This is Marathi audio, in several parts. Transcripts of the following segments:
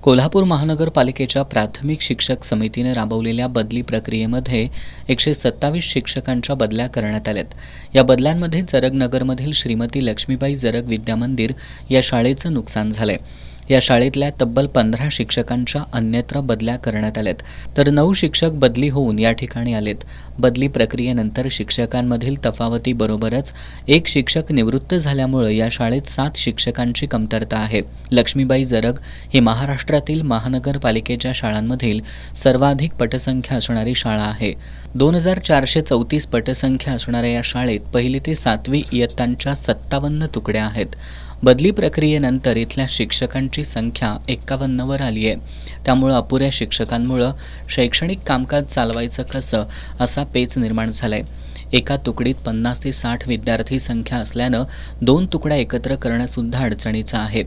कोल्हापूर महानगरपालिकेच्या प्राथमिक शिक्षक समितीने राबवलेल्या बदली प्रक्रियेमध्ये 127 शिक्षकांच्या बदल्या करण्यात आल्यात। या बदल्यांमध्ये जरग नगरमधील श्रीमती लक्ष्मीबाई जरग विद्यामंदिर या शाळेचं नुकसान झालंय। या शाळेतल्या तब्बल 15 शिक्षकांच्या अन्यत्र बदल्या करण्यात आल्यात, तर 9 शिक्षक बदली होऊन या ठिकाणी आलेत। बदली प्रक्रियेनंतर शिक्षकांमधील तफावतीबरोबरच एक शिक्षक निवृत्त झाल्यामुळे या शाळेत 7 शिक्षकांची कमतरता आहे। लक्ष्मीबाई जरग ही महाराष्ट्रातील महानगरपालिकेच्या शाळांमधील सर्वाधिक पटसंख्या असणारी शाळा आहे। 2434 पटसंख्या असणाऱ्या या शाळेत 1ली ते 7वी इयत्तांच्या 57 तुकड्या आहेत। बदली प्रक्रियेनंतर इथल्या शिक्षकांची संख्या 51वर आली आहे। त्यामुळे अपुऱ्या शिक्षकांमुळे शैक्षणिक कामकाज चालवायचं कसं असा पेच निर्माण झालाय। एका तुकडीत 50 ते 60 विद्यार्थी संख्या असल्यानं 2 तुकड्या एकत्र करणं सुद्धा अडचणीचं आहे।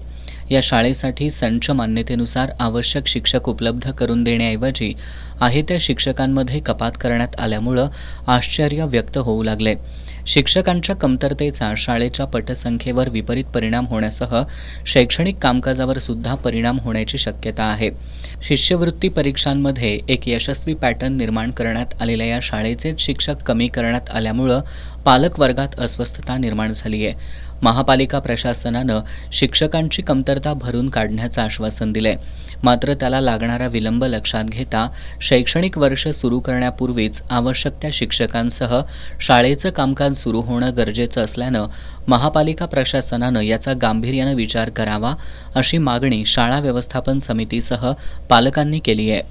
या शाळेसाठी संच मान्यतेनुसार आवश्यक शिक्षक उपलब्ध करून देण्याऐवजी आहे त्या शिक्षकांमध्ये कपात करण्यात आल्यामुळं आश्चर्य व्यक्त होऊ लागले। शिक्षकांच्या कमतरतेचा शाळेच्या पटसंख्येवर विपरीत परिणाम होण्यासह शैक्षणिक कामकाजावर सुद्धा परिणाम होण्याची शक्यता आहे। शिष्यवृत्ती परीक्षांमध्ये एक यशस्वी पॅटर्न निर्माण करण्यात आलेल्या या शाळेचे शिक्षक कमी करण्यात आल्यामुळं पालक वर्गात अस्वस्थता निर्माण झाली आहे। महापालिका प्रशासनानं शिक्षकांची कमतरता भरून काढण्याचं आश्वासन दिलंय, मात्र त्याला लागणारा विलंब लक्षात घेता शैक्षणिक वर्ष सुरू करण्यापूर्वीच आवश्यक त्या शिक्षकांसह शाळेचं कामकाज सुरू होणं गरजेचं असल्यानं महापालिका प्रशासनानं याचा गांभीर्यानं विचार करावा अशी मागणी शाळा व्यवस्थापन समितीसह पालकांनी केली आहे।